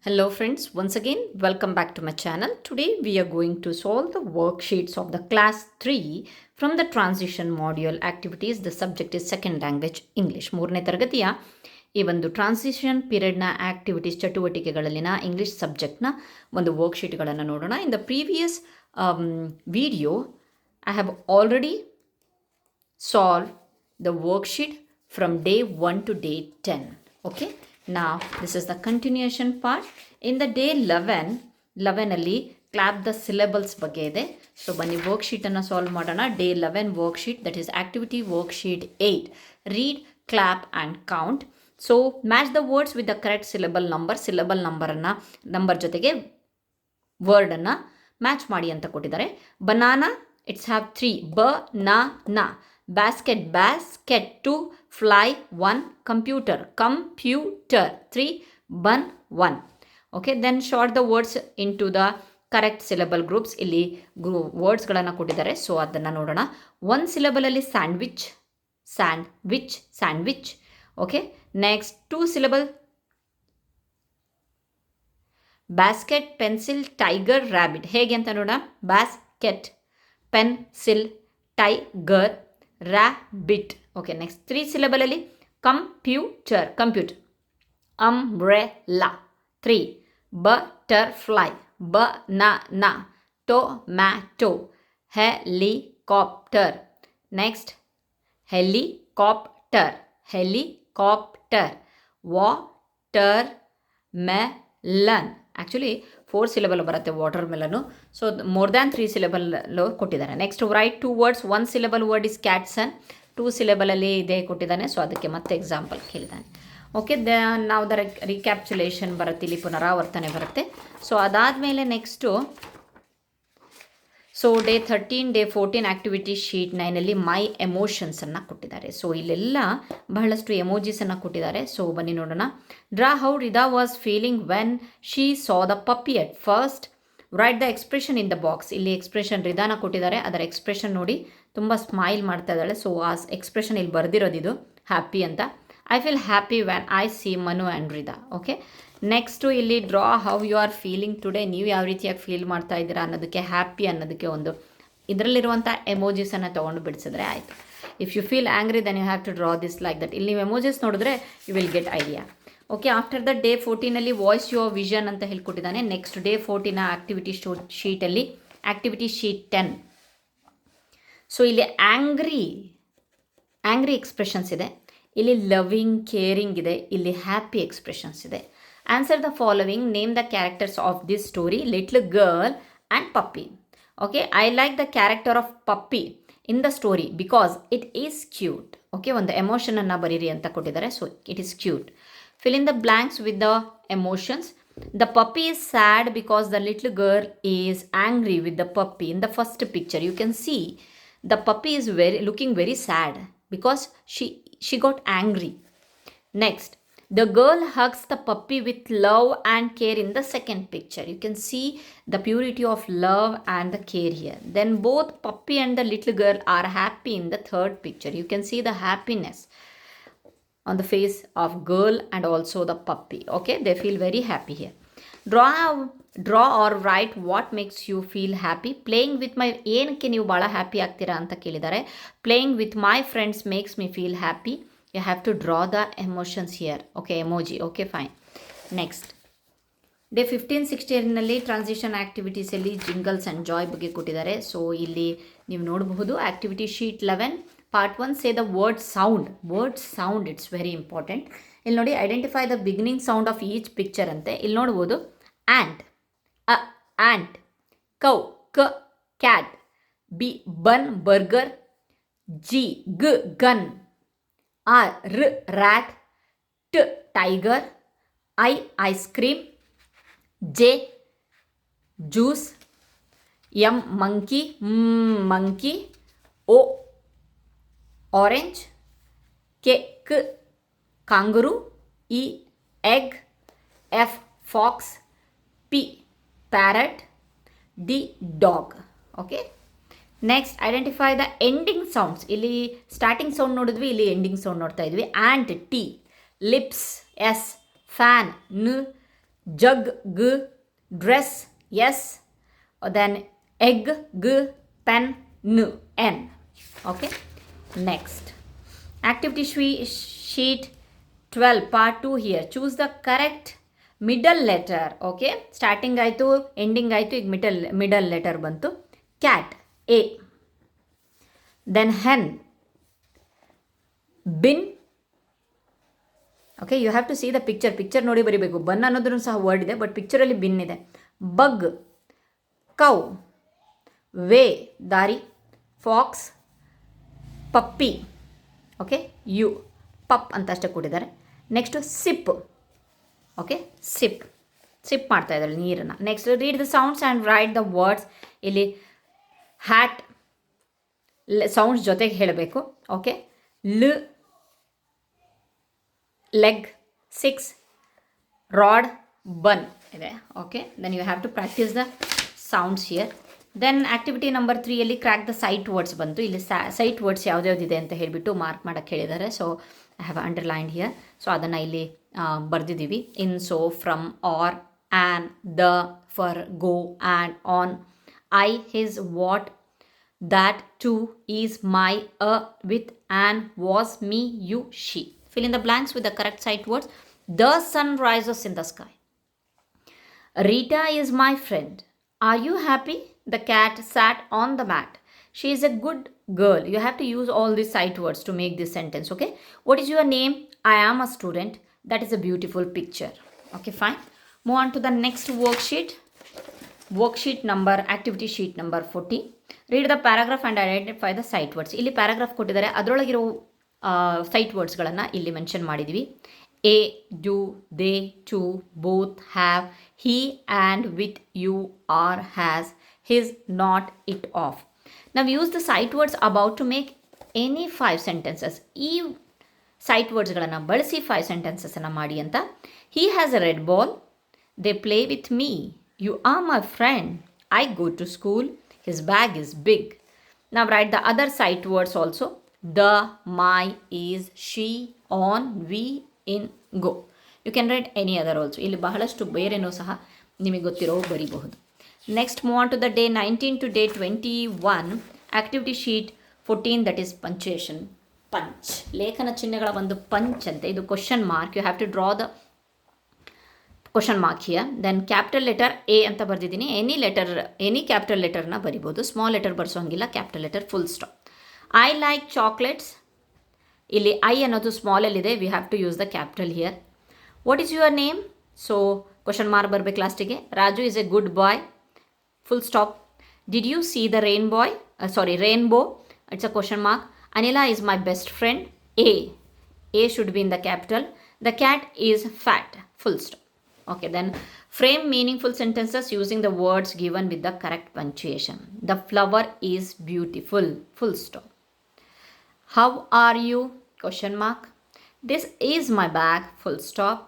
Hello friends, once again welcome back to my channel. Today we are going to solve the worksheets of the class 3 from the transition module activities. The subject is second language English. ಮೂರನೇ ತರಗತಿಯ ಈ ಒಂದು transition ಪೀರಿಯಡ್ನ activities ಚಟುವಟಿಕೆಗಳಲ್ಲಿನ English ಸಬ್ಜೆಕ್ಟ್ನ ಒಂದು ವರ್ಕ್ಶೀಟ್ಗಳನ್ನು ನೋಡೋಣ. In the previous video I have already solve the worksheet from day 1 to day 10. Okay, now this is the continuation part. In the day 11 ಅಲ್ಲಿ clap the syllables ಬಗ್ಗೆ ಇದೆ. So ಬನ್ನಿ ವರ್ಕ್ಶೀಟನ್ನು solve ಮಾಡೋಣ. Day 11 worksheet, that is activity worksheet 8. Read, clap and count. So match the words with the correct syllable number ಜೊತೆಗೆ ವರ್ಡನ್ನು match ಮಾಡಿ ಅಂತ ಕೊಟ್ಟಿದ್ದಾರೆ. Banana, it's have 3. ಬ-ನ-ನ. Basket, 2. Fly, 1. Computer, 3. Bun, 1. Okay, then sort the words into the correct syllable groups. ಇಲ್ಲಿ ವರ್ಡ್ಸ್ಗಳನ್ನು ಕೊಟ್ಟಿದ್ದಾರೆ, so ಅದನ್ನು ನೋಡೋಣ. 1 syllableಲ್ಲಿ sandwich. Okay, next 2 syllable basket, pencil, tiger, rabbit. ಹೇಗೆ ಅಂತ ನೋಡೋಣ. basket, pencil, tiger, rabbit. Okay, next 3 syllable ಅಲ್ಲಿ computer, umbrella. 3. butterfly, banana, tomato, helicopter. Next, helicopter, watermelon. Actually 4 syllable ಬರುತ್ತೆ watermelon, so more than 3 syllable ಕೊಟ್ಟಿದ್ದಾರೆ. Next write 2 words. 1 syllable word is ಕ್ಯಾಟ್ಸನ್. 2 syllable ಅಲ್ಲಿ ಇದೇ ಕೊಟ್ಟಿದ್ದಾನೆ, so ಅದಕ್ಕೆ ಮತ್ತೆ example ಕೇಳಿದ್ದಾನೆ. ಓಕೆ, ನಾವು ದ ರಿಕ್ಯಾಪ್ಚುಲೇಷನ್ ಬರುತ್ತೆ, ಇಲ್ಲಿ ಪುನರಾವರ್ತನೆ ಬರುತ್ತೆ. ಸೊ ಅದಾದಮೇಲೆ next so day 13, day 14 activity sheet 9ಅಲ್ಲಿ ಮೈ ಎಮೋಷನ್ಸನ್ನು ಕೊಟ್ಟಿದ್ದಾರೆ. ಸೊ ಇಲ್ಲೆಲ್ಲ ಬಹಳಷ್ಟು ಎಮೋಜಿಸನ್ನು ಕೊಟ್ಟಿದ್ದಾರೆ. ಸೊ ಬನ್ನಿ ನೋಡೋಣ. Draw how Rida was feeling when she saw the Pappi at first. Right the expression in the box. ಇಲ್ಲಿ ಎಕ್ಸ್ಪ್ರೆಷನ್ ರಿದಾನ ಕೊಟ್ಟಿದ್ದಾರೆ, ಅದರ ಎಕ್ಸ್ಪ್ರೆಷನ್ ನೋಡಿ, ತುಂಬ ಸ್ಮೈಲ್ ಮಾಡ್ತಾ ಇದ್ದಾಳೆ. ಸೊ ಆ ಎಕ್ಸ್ಪ್ರೆಷನ್ ಇಲ್ಲಿ ಬರೆದಿರೋದಿದು ಹ್ಯಾಪಿ ಅಂತ. I feel happy when I see Manu and Rida. Okay, next ಇಲ್ಲಿ draw how you are feeling today. ನೀವು ಯಾವ ರೀತಿಯಾಗಿ ಫೀಲ್ ಮಾಡ್ತಾ ಇದ್ದೀರಾ ಅನ್ನೋದಕ್ಕೆ, ಹ್ಯಾಪಿ ಅನ್ನೋದಕ್ಕೆ ಒಂದು ಇದರಲ್ಲಿರುವಂಥ ಎಮೋಜಿಸನ್ನು ತೊಗೊಂಡು ಬಿಡಿಸಿದ್ರೆ ಆಯಿತು. If you feel angry then you have to draw this like that. ಇಲ್ಲಿ ನೀವು ಎಮೋಜಿಸ್ ನೋಡಿದ್ರೆ you will get idea. Okay, after the day 14ಅಲ್ಲಿ ವಾಯ್ಸ್ ಯುವರ್ ವಿಷನ್ ಅಂತ ಹೇಳ್ಕೊಟ್ಟಿದ್ದಾನೆ. ನೆಕ್ಸ್ಟ್ ಡೇ 14 ಆ್ಯಕ್ಟಿವಿಟಿ ಶೀಟಲ್ಲಿ ಆ್ಯಕ್ಟಿವಿಟಿ ಶೀಟ್ 10. ಸೊ ಇಲ್ಲಿ ಆ್ಯಂಗ್ರಿ ಎಕ್ಸ್ಪ್ರೆಷನ್ಸ್ ಇದೆ, ಇಲ್ಲಿ ಲವಿಂಗ್, ಕೇರಿಂಗ್ ಇದೆ, ಇಲ್ಲಿ ಹ್ಯಾಪಿ ಎಕ್ಸ್ಪ್ರೆಷನ್ಸ್ ಇದೆ. Answer the following. Name the characters of this story. Little girl and puppy. Okay, I like the character of puppy in the story because it is cute. Okay, ಒಂದು ಎಮೋಷನನ್ನು ಬರೀರಿ ಅಂತ ಕೊಟ್ಟಿದ್ದಾರೆ. So it is cute. Fill in the blanks with the emotions. The puppy is sad because the little girl is angry with the puppy. In the first picture you can see the puppy is looking very sad because she got angry. Next, the girl hugs the puppy with love and care in the second picture. You can see the purity of love and the care here. Then both puppy and the little girl are happy in the third picture. You can see the happiness on the face of girl and also the puppy. Okay, they feel very happy here. Draw or write what makes you feel happy. Playing with my, ಏನಕ್ಕೆ ನೀವು ಭಾಳ happy ಆಗ್ತೀರಾ ಅಂತ ಕೇಳಿದ್ದಾರೆ. Playing with my friends makes me feel happy. You have to draw the emotions here. Okay, emoji. Okay, fine. Next day 15, 16ನಲ್ಲಿ transition ಆ್ಯಕ್ಟಿವಿಟೀಸಲ್ಲಿ jingles and joy ಬಗ್ಗೆ ಕೊಟ್ಟಿದ್ದಾರೆ. ಸೊ ಇಲ್ಲಿ ನೀವು ನೋಡಬಹುದು activity sheet 11 part 1. Say the word sound, it's very important. ಇಲ್ಲಿ ನೋಡಿ, identify the beginning sound of each picture ಅಂತೆ. ಇಲ್ಲಿ ನೋಡ್ಬೋದು ant, cow, cat, bun, burger, gun, rat, tiger, ice cream, juice, monkey, orange, kangaroo, egg, fox, P parrot, D dog. Okay, next identify the ending sounds. ಇಲ್ಲಿ starting sound ನೋಡಿದ್ವಿ, ಇಲ್ಲಿ ending sound ನೋಡ್ತಾ ಇದ್ವಿ. ant, T, lips, S, fan, N, jug, g, dress, yes, then egg, g, pen, n, n. Okay, next activity sheet 12 part 2 here. Choose the correct middle letter. Okay, starting ಆಯಿತು, ಎಂಡಿಂಗ್ ಆಯಿತು, ಈಗ middle letter ಬಂತು. Cat, A. Then hen, bin. Okay, you have to see the picture ನೋಡಿ ಬರೀಬೇಕು. ಬನ್ ಅನ್ನೋದ್ರೂ ಸಹ word ಇದೆ, but ಪಿಕ್ಚರಲ್ಲಿ ಬಿನ್ ಇದೆ. ಬಗ್, ಕೌ, ವೇ ದಾರಿ, fox, puppy. Okay, you pup ಅಂತ ಅಷ್ಟೇ ಕೊಟ್ಟಿದ್ದಾರೆ. Next SIP. ಓಕೆ, ಸಿಪ್ ಮಾಡ್ತಾ ಇದ್ದಾರೆ ನೀರನ್ನು. Next read the sounds and write the words. ಇಲ್ಲಿ ಹ್ಯಾಟ್ ಸೌಂಡ್ಸ್ ಜೊತೆಗೆ ಹೇಳಬೇಕು. ಓಕೆ, ಲ್, ಲೆಗ್, 6, ರಾಡ್, ಬನ್ ಇದೆ. Okay, then you have to practice the sounds here. Then activity number 3ಯಲ್ಲಿ ಕ್ರ್ಯಾಕ್ ದ ಸೈಟ್ ವರ್ಡ್ಸ್ ಬಂತು. ಇಲ್ಲಿ ಸೈಟ್ ವರ್ಡ್ಸ್ ಯಾವ್ದ್ಯಾವ್ದಿದೆ ಅಂತ ಹೇಳಿಬಿಟ್ಟು ಮಾರ್ಕ್ ಮಾಡೋಕ್ಕೆ ಹೇಳಿದ್ದಾರೆ. So I have underlined here. So ಅದನ್ನು ಇಲ್ಲಿ ಬರೆದಿದ್ದೀವಿ. In, so, from, are, an, the, for, go, and, on, I, his, what, that, to, is, my, with, and, was, me, you, she. Fill in the blanks with the correct sight words. The sun rises in the sky. Rita is my friend. Are you happy? The cat sat on the mat. She is a good girl. You have to use all these sight words to make this sentence. Okay, what is your name? I am a student. That is a beautiful picture. Okay, fine. Move on to the next worksheet number, activity sheet number 40. Read the paragraph and identify the sight words. ಇಲ್ಲಿ paragraph ಕೊಟ್ಟಿದ್ದಾರೆ, ಅದರೊಳಗಿರೋ sight ವರ್ಡ್ಸ್ಗಳನ್ನು ಇಲ್ಲಿ mention ಮಾಡಿದ್ದೀವಿ. A, do, they, to, both, have, he, and, with, you, are, has, his, not, it, of. ನಾವು use the sight words about to make any 5 sentences. ಈ sight ವರ್ಡ್ಸ್ಗಳನ್ನು ಬಳಸಿ 5 ಸೆಂಟೆನ್ಸಸ್ಸನ್ನು ಮಾಡಿ ಅಂತ. He has a red ball. They play with me. You are my friend. I go to school. His bag is big. Now write the other sight words also. The, my, is, she, on, we, in, go. You can write any other also. ಇಲ್ಲಿ ಬಹಳಷ್ಟು ಬೇರೆನೂ ಸಹ ನಿಮಗೆ ಗೊತ್ತಿರೋ ಬರೀಬಹುದು. Next, move on to the day 19 to day 21. Activity sheet 14, that is punctuation. Punch. ಲೇಖನ ಚಿಹ್ನೆಗಳ ಒಂದು punch ಅಂತೆ. ಇದು question mark. You have to draw the question mark here. Then capital letter A ಅಂತ ಬರೆದಿದ್ದೀನಿ. ಎನಿ ಕ್ಯಾಪಿಟಲ್ ಲೆಟರ್ನ ಬರಿಬೋದು. Small letter ಬರ್ಸೋಂಗಿಲ್ಲ. Capital letter, full stop. I like chocolates. ಇಲ್ಲಿ ಐ ಅನ್ನೋದು ಸ್ಮಾಲಲ್ಲಿದೆ. We have to use the capital here. What is your name? So question mark ಬರಬೇಕು ಲಾಸ್ಟಿಗೆ. Raju is a good boy. Full stop. Did you see the rainbow? It's a question mark. Anila is my best friend. A should be in the capital. The cat is fat. Full stop. Okay, then frame meaningful sentences using the words given with the correct punctuation. The flower is beautiful. Full stop. How are you? Question mark. This is my bag. Full stop.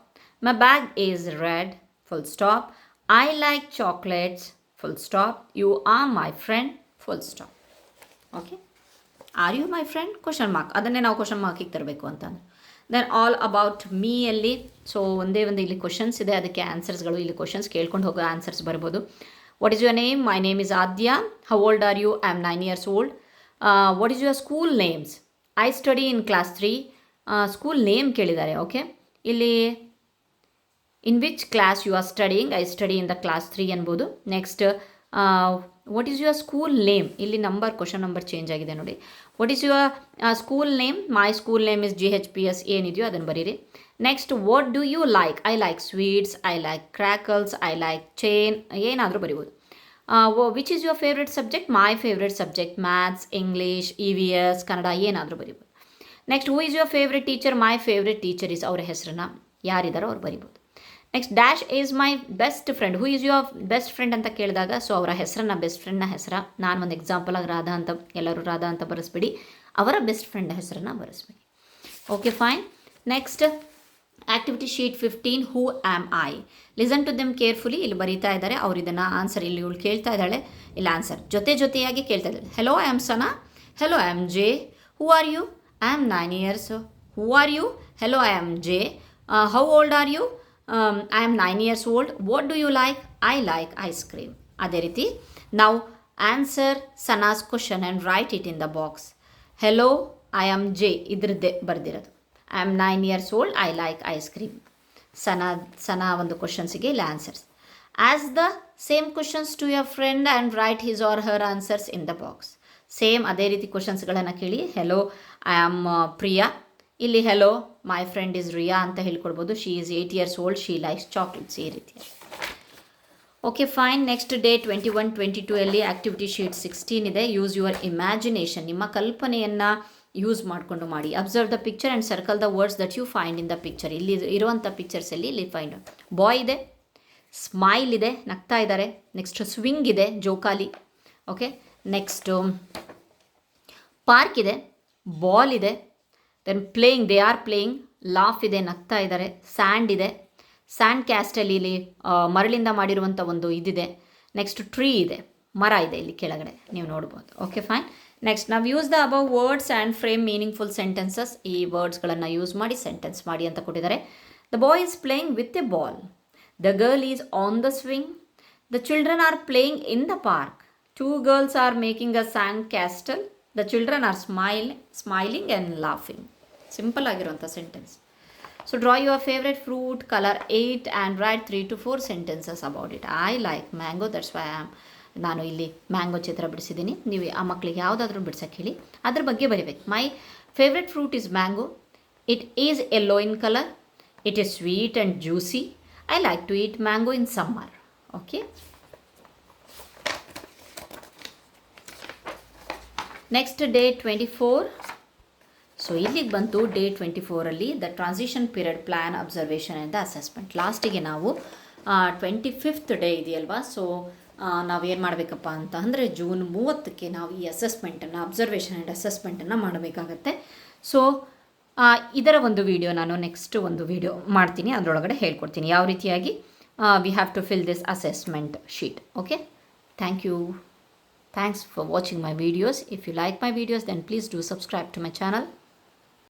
My bag is red. Full stop. I like chocolates. Full stop. You are my friend. Full stop. Okay. Are you my friend? Question mark. ಅದನ್ನೇ ನಾವು question ಮಾರ್ಕಿಗೆ ತರಬೇಕು ಅಂತ. Then all about ಮೀಯಲ್ಲಿ so ಒಂದೇ ಒಂದು ಇಲ್ಲಿ questions ಇದೆ, ಅದಕ್ಕೆ ಆನ್ಸರ್ಸ್ಗಳು. ಇಲ್ಲಿ ಕ್ವಶನ್ಸ್ ಕೇಳ್ಕೊಂಡು ಹೋಗೋ ಆನ್ಸರ್ಸ್ ಬರ್ಬೋದು. What is your name? My name is Aadya. How old are you? I am 9 years old. What is your school names? I study in class 3. School name ಕೇಳಿದ್ದಾರೆ. ಓಕೆ, ಇಲ್ಲಿ in which class you are studying? I study in the class 3 ಅನ್ಬೋದು. Next what is your school name? ಇಲ್ಲಿ question number change ಆಗಿದೆ ನೋಡಿ. What is your school name? My school name is GHPS. ಏನಿದೆಯೋ ಅದನ್ನು ಬರೀರಿ. Next, what do you like? I like sweets. I like crackles. I like chain. ಏನಾದರೂ ಬರಿಬೋದು. Which is your favourite subject? My favourite subject maths, English, EVS, Kannada, ಏನಾದರೂ ಬರಿಬೋದು. Next, who is your favourite teacher? My favourite teacher is, ಅವರ ಹೆಸರನ್ನ ಯಾರಿದ್ದಾರೋ ಅವ್ರು ಬರಿಬೋದು. Next, dash is my best friend. Who is your best friend ಅಂತ ಕೇಳಿದಾಗ so ಅವರ ಹೆಸರನ್ನ, ಬೆಸ್ಟ್ ಫ್ರೆಂಡ್ನ ಹೆಸರ, ನಾನು ಒಂದು ಎಕ್ಸಾಂಪಲಾಗಿ ರಾಧಾ ಅಂತ, ಎಲ್ಲರೂ ರಾಧಾ ಅಂತ ಬರೆಸ್ಬಿಡಿ. ಅವರ ಬೆಸ್ಟ್ ಫ್ರೆಂಡ್ ಹೆಸರನ್ನು ಬರೆಸ್ಬಿಡಿ. Okay, fine. Next, activity sheet 15. Who am I? Listen to them carefully. ಇಲ್ಲಿ ಬರೀತಾ ಇದ್ದಾರೆ, ಅವ್ರು ಇದನ್ನು ಆನ್ಸರ್, ಇಲ್ಲಿ ಇವಳು ಕೇಳ್ತಾ ಇದ್ದಾಳೆ, ಇಲ್ಲಿ ಆನ್ಸರ್ ಜೊತೆಯಾಗಿ ಕೇಳ್ತಾ ಇದ್ದಾಳೆ. Hello, I am Sana. Hello, I am Jay. Who are you? I am 9 years. Who are you? Hello, I am Jay. How old are you? I am 9 years old. What do you like? I like ice cream. ಅದೇ ರೀತಿ ನಾವು answer Sana's question and write it in the box. Hello, I am Jay, ಇದ್ರದ್ದೇ ಬರೆದಿರೋದು. I am 9 years old, I like ice cream. Sana ಒಂದು ಕ್ವಶನ್ಸಿಗೆ ಇಲ್ಲಿ answers. As the same questions to your friend and write his or her answers in the box. Same ಅದೇ ರೀತಿ ಕ್ವಶನ್ಸ್ಗಳನ್ನು ಕೇಳಿ. Hello, I am Priya. ಇಲ್ಲಿ hello, my friend is Riya ಅಂತ ಹೇಳ್ಕೊಡ್ಬೋದು. She is 8 years old, she likes chocolates, ಈ ರೀತಿ. Okay fine. Next day 21, 22 ಅಲ್ಲಿ ಆ್ಯಕ್ಟಿವಿಟಿ ಶೀಟ್ 16 ಇದೆ. ಯೂಸ್ ಯುವರ್ ಇಮ್ಯಾಜಿನೇಷನ್, ನಿಮ್ಮ ಕಲ್ಪನೆಯನ್ನು ಯೂಸ್ ಮಾಡಿಕೊಂಡು ಮಾಡಿ. Observe the picture and circle the words that you find in the picture. ಇಲ್ಲಿ ಇರುವಂಥ ಪಿಕ್ಚರ್ಸಲ್ಲಿ ಇಲ್ಲಿ ಫೈಂಡ್ ಬಾಯ್ ಇದೆ, ಸ್ಮೈಲ್ ಇದೆ, ನಗ್ತಾ ಇದ್ದಾರೆ. ನೆಕ್ಸ್ಟ್ ಸ್ವಿಂಗ್ ಇದೆ, ಜೋಕಾಲಿ. ಓಕೆ, ನೆಕ್ಸ್ಟು ಪಾರ್ಕ್ ಇದೆ, ಬಾಲ್ ಇದೆ. Then playing, they are playing. Laugh ಇದೆ, ನಗ್ತಾ ಇದ್ದಾರೆ. ಸ್ಯಾಂಡ್ ಇದೆ, ಸ್ಯಾಂಡ್ ಕ್ಯಾಸ್ಟಲ್ಲಿ ಇಲ್ಲಿ ಮರಳಿಂದ ಮಾಡಿರುವಂಥ ಒಂದು ಇದಿದೆ. ನೆಕ್ಸ್ಟ್ ಟ್ರೀ ಇದೆ, ಮರ ಇದೆ ಇಲ್ಲಿ ಕೆಳಗಡೆ ನೀವು ನೋಡ್ಬೋದು. Okay fine. ನೆಕ್ಸ್ಟ್ ನಾವು use the above words and frame meaningful sentences. ಈ ವರ್ಡ್ಸ್ಗಳನ್ನು ಯೂಸ್ ಮಾಡಿ ಸೆಂಟೆನ್ಸ್ ಮಾಡಿ ಅಂತ ಕೊಟ್ಟಿದ್ದಾರೆ. The boy is playing with a ball. The girl is on the swing. The children are playing in the park. 2 girls are making a sand castle. The children are smiling and laughing. Simple ಆಗಿರುವಂಥ sentence. So draw your favourite fruit, colour 8 and write 3 to 4 sentences about it. I like mango, that's why I am. ನಾನು ಇಲ್ಲಿ mango ಚಿತ್ರ ಬಿಡಿಸಿದ್ದೀನಿ. ನೀವು ಆ ಮಕ್ಕಳಿಗೆ ಯಾವುದಾದ್ರೂ ಬಿಡ್ಸೋಕ್ಕೆ ಹೇಳಿ, ಅದ್ರ ಬಗ್ಗೆ ಬರೀಬೇಕು. My favourite fruit is mango. It is yellow in colour. It is sweet and juicy. I like to eat mango in summer. Okay. Next day 24. So ಇಲ್ಲಿಗೆ ಬಂತು ಡೇ 24ಅಲ್ಲಿ the transition period plan, observation and the assessment. ಲಾಸ್ಟಿಗೆ ನಾವು 25th day ಇದೆಯಲ್ವಾ. So ನಾವೇನು ಮಾಡಬೇಕಪ್ಪ ಅಂತ ಅಂದರೆ ಜೂನ್ 30ಕ್ಕೆ ನಾವು ಈ ಅಸೆಸ್ಮೆಂಟನ್ನು, ಅಬ್ಸರ್ವೇಷನ್ ಆ್ಯಂಡ್ ಅಸೆಸ್ಮೆಂಟನ್ನು ಮಾಡಬೇಕಾಗತ್ತೆ. ಸೊ ಇದರ ಒಂದು ವಿಡಿಯೋ ನಾನು ನೆಕ್ಸ್ಟ್ ಒಂದು ವಿಡಿಯೋ ಮಾಡ್ತೀನಿ, ಅದರೊಳಗಡೆ ಹೇಳ್ಕೊಡ್ತೀನಿ ಯಾವ ರೀತಿಯಾಗಿ we have to fill this assessment sheet. Okay, thank you. Thanks for watching my videos. If you like my videos, then please do subscribe to my channel.